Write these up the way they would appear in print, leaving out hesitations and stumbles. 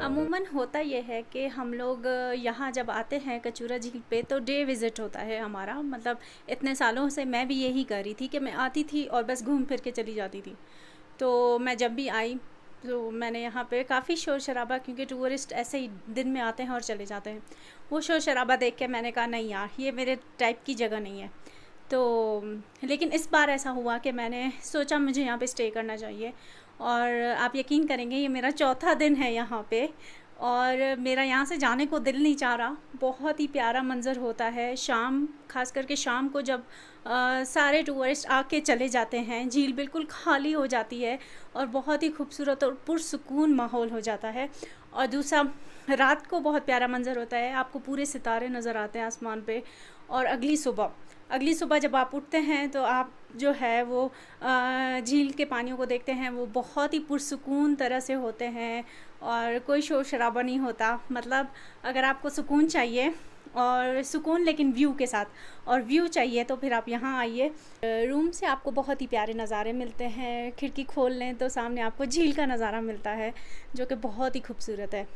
अमूमन होता ये है कि हम लोग यहाँ जब आते हैं कचूरा झील पे तो डे विज़िट होता है हमारा। मतलब इतने सालों से मैं भी यही कर रही थी कि मैं आती थी और बस घूम फिर के चली जाती थी। तो मैं जब भी आई तो मैंने यहाँ पे काफ़ी शोर शराबा, क्योंकि टूरिस्ट ऐसे ही दिन में आते हैं और चले जाते हैं, वो शोर शराबा देख के मैंने कहा नहीं यार, ये मेरे टाइप की जगह नहीं है। तो लेकिन इस बार ऐसा हुआ कि मैंने सोचा मुझे यहाँ पे स्टे करना चाहिए। और आप यकीन करेंगे, ये मेरा चौथा दिन है यहाँ पे और मेरा यहाँ से जाने को दिल नहीं चाह रहा। बहुत ही प्यारा मंज़र होता है शाम, ख़ास करके शाम को जब सारे टूरिस्ट आके चले जाते हैं, झील बिल्कुल खाली हो जाती है और बहुत ही खूबसूरत और पुरसुकून माहौल हो जाता है। और दूसरा, रात को बहुत प्यारा मंज़र होता है, आपको पूरे सितारे नज़र आते हैं आसमान पे। और अगली सुबह जब आप उठते हैं तो आप जो है वो झील के पानियों को देखते हैं, वो बहुत ही पुरसुकून तरह से होते हैं और कोई शोर शराबा नहीं होता। मतलब अगर आपको सुकून चाहिए और सुकून लेकिन व्यू के साथ, और व्यू चाहिए तो फिर आप यहाँ आइए। रूम से आपको बहुत ही प्यारे नज़ारे मिलते हैं, खिड़की खोल लें तो सामने आपको झील का नज़ारा मिलता है जो कि बहुत ही खूबसूरत है।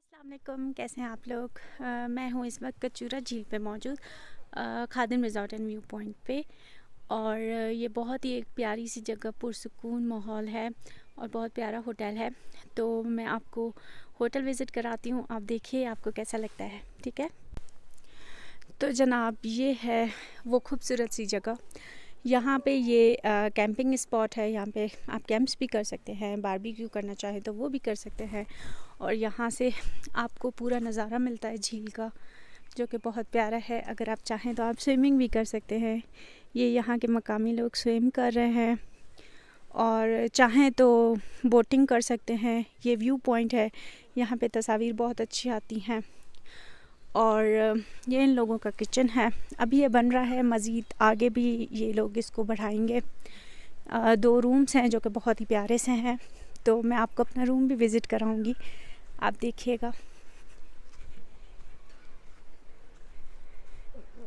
अस्सलाम वालेकुम, कैसे हैं आप लोग। मैं हूँ इस वक्त कचूरा झील पे मौजूद, खादिम रिज़ॉर्ट एंड व्यू पॉइंट पे। और ये बहुत ही एक प्यारी सी जगह, पुरसुकून माहौल है और बहुत प्यारा होटल है। तो मैं आपको होटल विज़िट कराती हूँ, आप देखिए आपको कैसा लगता है। ठीक है, तो जनाब ये है वो खूबसूरत सी जगह। यहाँ पे ये कैंपिंग स्पॉट है, यहाँ पे आप कैंप्स भी कर सकते हैं, बारबेक्यू करना चाहे तो वो भी कर सकते हैं। और यहाँ से आपको पूरा नज़ारा मिलता है झील का, जो कि बहुत प्यारा है। अगर आप चाहें तो आप स्विमिंग भी कर सकते हैं, ये यहाँ के मकामी लोग स्विम कर रहे हैं। और चाहें तो बोटिंग कर सकते हैं। ये व्यू पॉइंट है, यहाँ पे तस्वीर बहुत अच्छी आती हैं। और ये इन लोगों का किचन है, अभी ये बन रहा है, मज़ीद आगे भी ये लोग इसको बढ़ाएंगे। 2 रूम्स हैं जो कि बहुत ही प्यारे से हैं, तो मैं आपको अपना रूम भी विज़िट कराऊंगी, आप देखिएगा।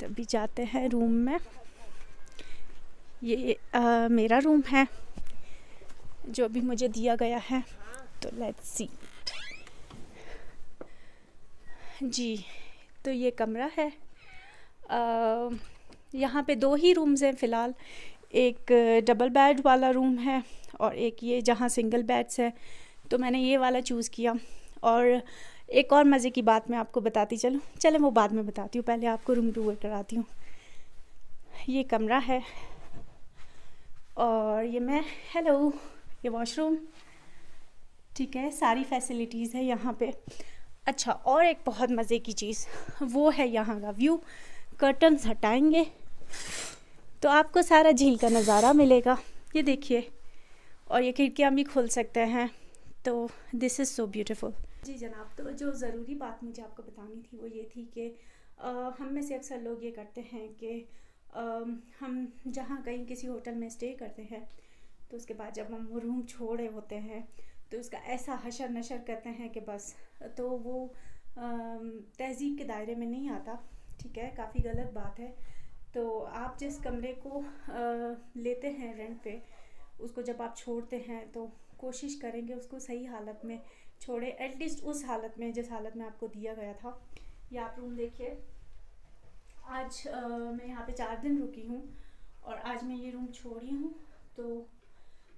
तो अभी जाते हैं रूम में। ये मेरा रूम है जो अभी मुझे दिया गया है, तो लेट्स सी जी। तो ये कमरा है, यहाँ पे 2 ही रूम्स हैं फ़िलहाल। एक डबल बेड वाला रूम है और एक ये जहाँ सिंगल बेड्स है, तो मैंने ये वाला चूज़ किया। और एक और मज़े की बात मैं आपको बताती चलूँ, चलें वो बाद में बताती हूँ, पहले आपको रूम टूर कराती हूँ। ये कमरा है और ये हेलो, ये वॉशरूम। ठीक है, सारी फैसिलिटीज़ है यहाँ पे। अच्छा, और एक बहुत मज़े की चीज़ वो है यहाँ का व्यू। कर्टन्स हटाएंगे तो आपको सारा झील का नज़ारा मिलेगा, ये देखिए। और ये खिड़कियाँ भी खोल सकते हैं, तो दिस इज़ सो ब्यूटीफुल। जी जनाब, तो जो ज़रूरी बात मुझे आपको बतानी थी वो ये थी कि हम में से अक्सर लोग ये करते हैं कि हम जहाँ कहीं किसी होटल में स्टे करते हैं तो उसके बाद जब हम वो रूम छोड़ रहे होते हैं तो उसका ऐसा हशर नशर करते हैं कि बस, तो वो तहज़ीब के दायरे में नहीं आता। ठीक है, काफ़ी गलत बात है। तो आप जिस कमरे को लेते हैं रेंट पे, उसको जब आप छोड़ते हैं तो कोशिश करेंगे उसको सही हालत में छोड़े, एटलीस्ट उस हालत में जिस हालत में आपको दिया गया था। ये आप रूम देखिए, आज मैं यहाँ पे 4 दिन रुकी हूँ और आज मैं ये रूम छोड़ी हूँ। तो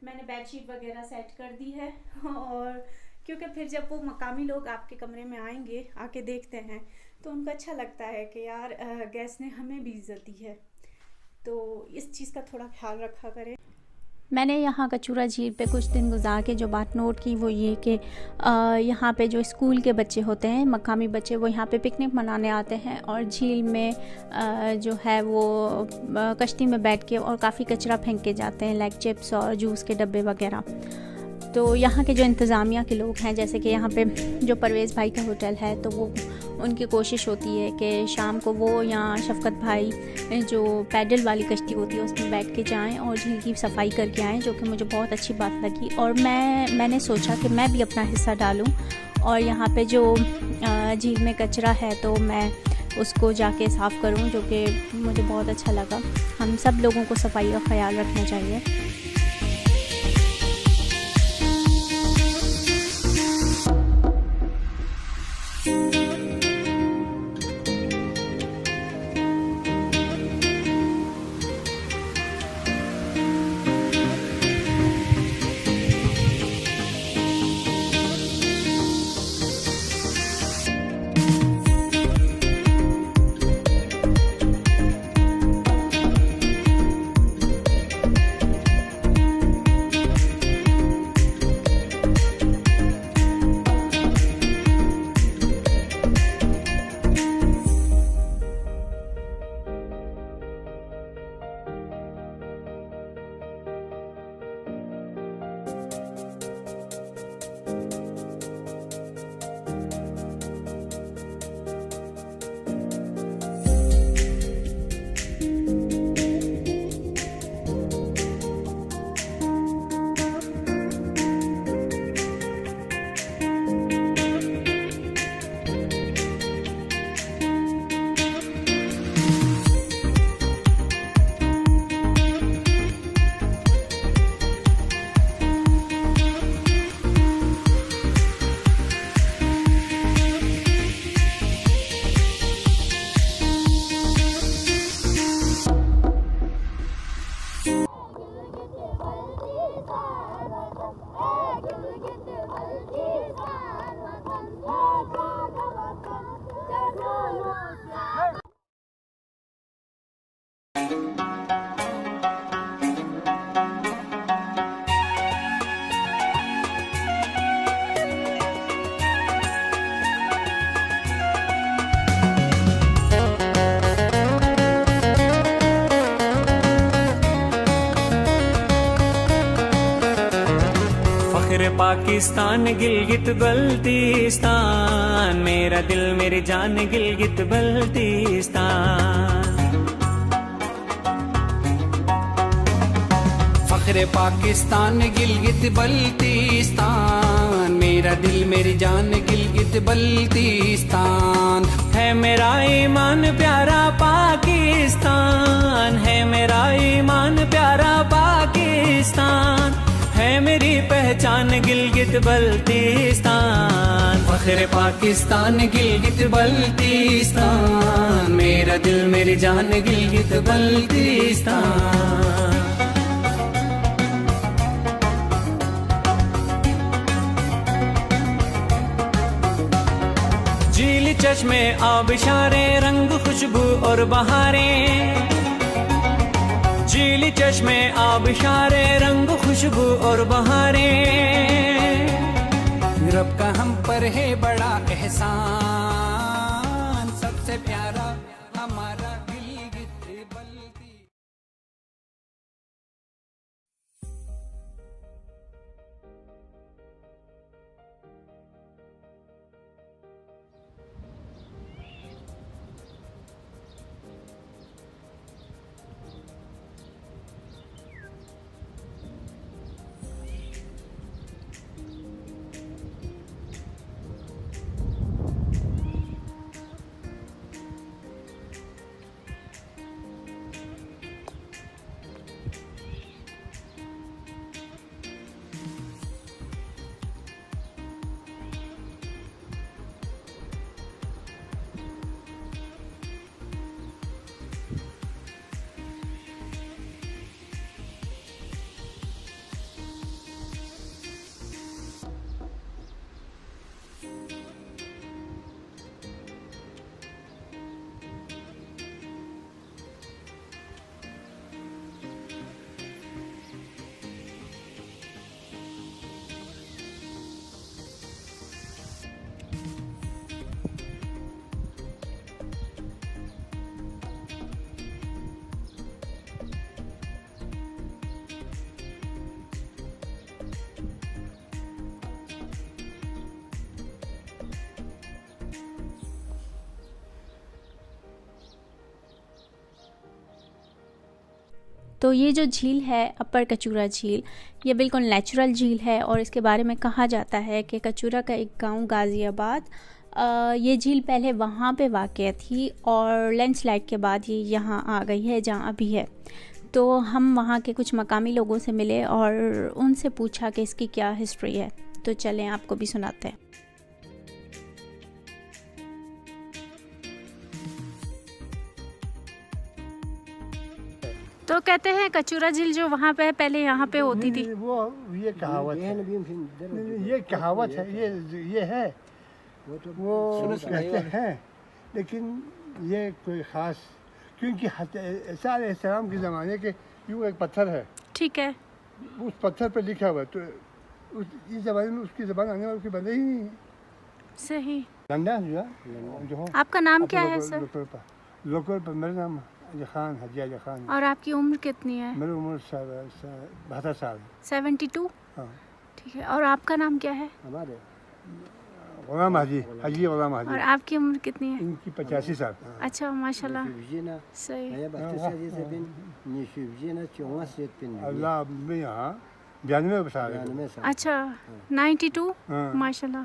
मैंने बेडशीट वगैरह सेट कर दी है और क्योंकि फिर जब वो मकामी लोग आपके कमरे में आएंगे, आके देखते हैं, तो उनको अच्छा लगता है कि यार गेस्ट ने हमें भी इज़्ज़त दी है। तो इस चीज़ का थोड़ा ख्याल रखा करें। मैंने यहाँ कचूरा झील पे कुछ दिन गुजार के जो बात नोट की वो ये कि यहाँ पे जो स्कूल के बच्चे होते हैं, मकामी बच्चे, वो यहाँ पे पिकनिक मनाने आते हैं और झील में जो है वो कश्ती में बैठ के और काफ़ी कचरा फेंक के जाते हैं, लाइक चिप्स और जूस के डब्बे वगैरह। तो यहाँ के जो इंतज़ामिया के लोग हैं, जैसे कि यहाँ पे जो परवेज़ भाई का होटल है, तो वो उनकी कोशिश होती है कि शाम को वो या शफ़क़त भाई जो पैडल वाली कश्ती होती है उसमें बैठ के जाएं और झील की सफाई करके आएँ, जो कि मुझे बहुत अच्छी बात लगी। और मैंने सोचा कि मैं भी अपना हिस्सा डालूं और यहाँ पे जो झील में कचरा है तो मैं उसको जाके साफ़ करूं, जो कि मुझे बहुत अच्छा लगा। हम सब लोगों को सफाई का ख्याल रखना चाहिए। पाकिस्तान गिलगित बल्तिस्तान, मेरा दिल मेरी जान गिलगित बल्तिस्तान। फख्रे पाकिस्तान गिलगित बल्तिस्तान, मेरा दिल मेरी जान गिलगित बल्तिस्तान। है मेरा ईमान प्यारा पाकिस्तान, है मेरा ईमान प्यारा पाकिस्तान, है मेरी पहचान गिलगित बल्तिस्तान। फख्रे पाकिस्तान गिलगित बल्तिस्तान, मेरा दिल मेरी जान गिलगित बल्तिस्तान। झील चश्मे आबिशारे रंग खुशबू और बहारें, झील चश्मे आबिशारे रंग खुशबू और बहारें। रब का हम पर है बड़ा एहसान, सबसे प्यारा हमारा गिलगित बल्ति। तो ये जो झील है अपर कचूरा झील, ये बिल्कुल नेचुरल झील है और इसके बारे में कहा जाता है कि कचूरा का एक गांव गाज़ियाबाद, ये झील पहले वहाँ पे वाक़या थी और लैंडस्लाइड के बाद ये यहाँ आ गई है जहाँ अभी है। तो हम वहाँ के कुछ मकामी लोगों से मिले और उनसे पूछा कि इसकी क्या हिस्ट्री है। तो चलें आपको भी सुनाते हैं। तो कहते हैं कचूरा झील जो वहाँ पे है पहले यहाँ पे होती थी। वो ये कहावत है, ये है वो कहते हैं, लेकिन ये कोई ख़ास, क्योंकि ईसा अलैहिस्सलाम के ज़माने के यूँ एक पत्थर है, ठीक है, उस पत्थर पे लिखा हुआ है, तो इस ज़माने में उसकी ज़बान आने वाली बंदे ही नहीं है। सही। लंदन जो आपका नाम क्या है सर? लोकल पर मेरा नाम अली खान, हाजी अली खान। और आपकी उम्र कितनी है? मेरी उम्र 72 साल। 72? हाँ ठीक है। और आपका नाम क्या है? हमारे गुलाम हाजी गुलाम हाजी। और आपकी उम्र कितनी है? इनकी 85 साल। अच्छा माशाल्लाह, सही। अल्लाह में यहाँ 92 साल। अच्छा 92, माशाल्लाह।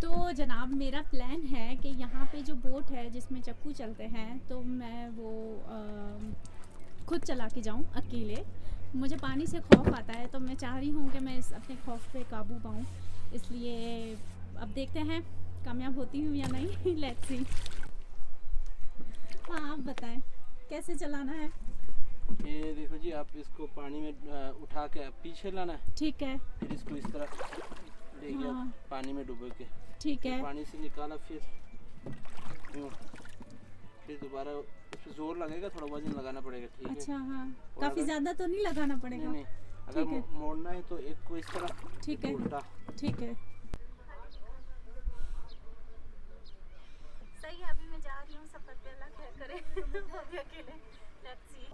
तो जनाब मेरा प्लान है कि यहाँ पे जो बोट है जिसमें चक्कू चलते हैं, तो मैं वो खुद चला के जाऊँ अकेले। मुझे पानी से खौफ आता है, तो मैं चाह रही हूँ कि मैं अपने खौफ पे काबू पाऊँ, इसलिए अब देखते हैं कामयाब होती हूँ या नहीं। Let's see. हाँ आप बताएं कैसे चलाना है? ये देखो जी, आप इसको पानी में उठा के पीछे लाना है, ठीक है। फिर इसको इस तरह ले गया पानी में डुबो के, ठीक है। पानी से निकाला, फिर दोबारा उस पर जोर लगेगा, थोड़ा वजन लगाना पड़ेगा, ठीक है। अच्छा हाँ, काफ़ी ज़्यादा तो नहीं लगाना पड़ेगा? नहीं, अगर मोड़ना है तो एक को इस तरह, ठीक है, उल्टा, ठीक है। सही है, अभी मैं जा रही हूँ सफ़र पे, अल्लाह खैर करे। वो भी अकेले। Let's see.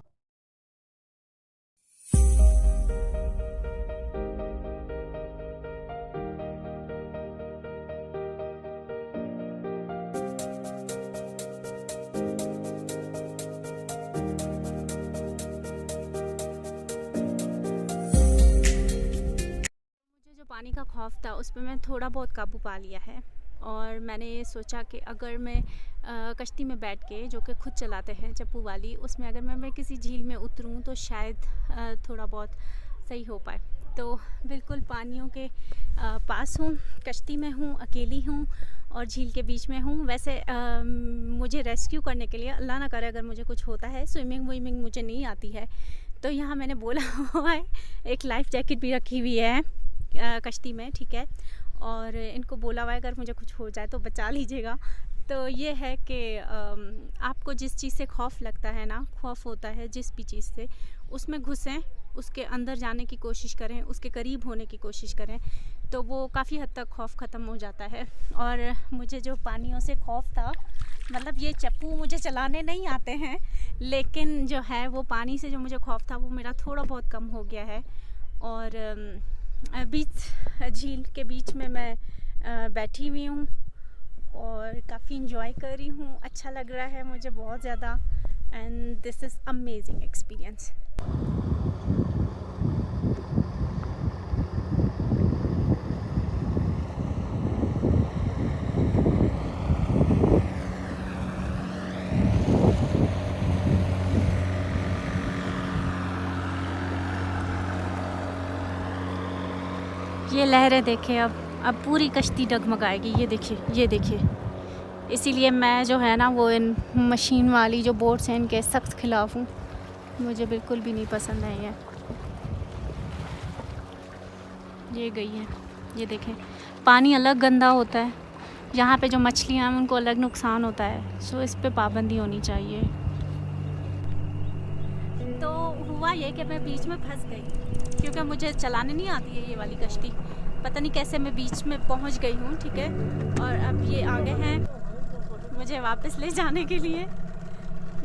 पानी का खौफ था उस पर मैं थोड़ा बहुत काबू पा लिया है, और मैंने ये सोचा कि अगर मैं कश्ती में बैठ के, जो कि खुद चलाते हैं चप्पू वाली, उसमें अगर मैं किसी झील में उतरूँ तो शायद थोड़ा बहुत सही हो पाए। तो बिल्कुल पानियों के पास हूँ, कश्ती में हूँ, अकेली हूँ और झील के बीच में हूँ। वैसे मुझे रेस्क्यू करने के लिए, अल्लाह ना करे अगर मुझे कुछ होता है, स्विमिंग वुइमिंग मुझे नहीं आती है, तो यहाँ मैंने बोला हुआ है, एक लाइफ जैकेट भी रखी हुई है कश्ती में, ठीक है। और इनको बोला हुआ है अगर मुझे कुछ हो जाए तो बचा लीजिएगा। तो ये है कि आपको जिस चीज़ से खौफ लगता है ना, खौफ होता है जिस भी चीज़ से, उसमें घुसें, उसके अंदर जाने की कोशिश करें, उसके करीब होने की कोशिश करें, तो वो काफ़ी हद तक खौफ ख़त्म हो जाता है। और मुझे जो पानियों से खौफ था, मतलब ये चप्पू मुझे चलाने नहीं आते हैं, लेकिन जो है वो पानी से जो मुझे खौफ था वो मेरा थोड़ा बहुत कम हो गया है। और बीच झील के बीच में मैं बैठी हुई हूँ और काफ़ी इंजॉय कर रही हूँ, अच्छा लग रहा है मुझे बहुत ज़्यादा, and this is amazing experience. ये लहरें देखें, अब पूरी कश्ती डगमगाएगी। ये देखिए, ये देखिए। इसीलिए मैं जो है ना वो इन मशीन वाली जो बोट्स हैं इनके सख्त खिलाफ़ हूँ, मुझे बिल्कुल भी नहीं पसंद है ये गई है। ये देखें, पानी अलग गंदा होता है, यहाँ पे जो मछलियाँ हैं उनको अलग नुकसान होता है, सो इस पे पाबंदी होनी चाहिए। तो हुआ ये कि मैं बीच में फंस गई, क्योंकि मुझे चलाने नहीं आती है ये वाली कश्ती, पता नहीं कैसे मैं बीच में पहुंच गई हूँ, ठीक है। और अब ये आगे हैं मुझे वापस ले जाने के लिए,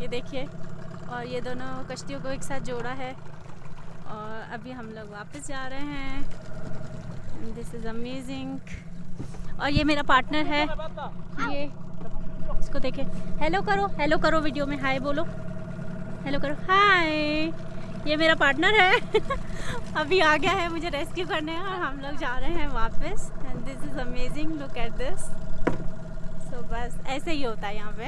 ये देखिए। और ये दोनों कश्तियों को एक साथ जोड़ा है और अभी हम लोग वापस जा रहे हैं। This is amazing. और ये मेरा पार्टनर है, ये इसको देखे, हेलो करो, हेलो करो, वीडियो में हाय बोलो, हेलो करो, हाय। ये मेरा पार्टनर है अभी आ गया है मुझे रेस्क्यू करने और हम लोग जा रहे हैं वापस। And this is amazing, look at this. So बस ऐसे ही होता है यहाँ पे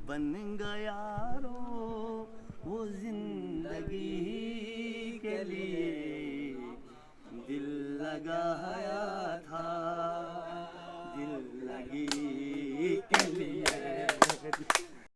बन गया रो वो जिंदगी के लिए दिल लगाया था, दिल लगी के लिए।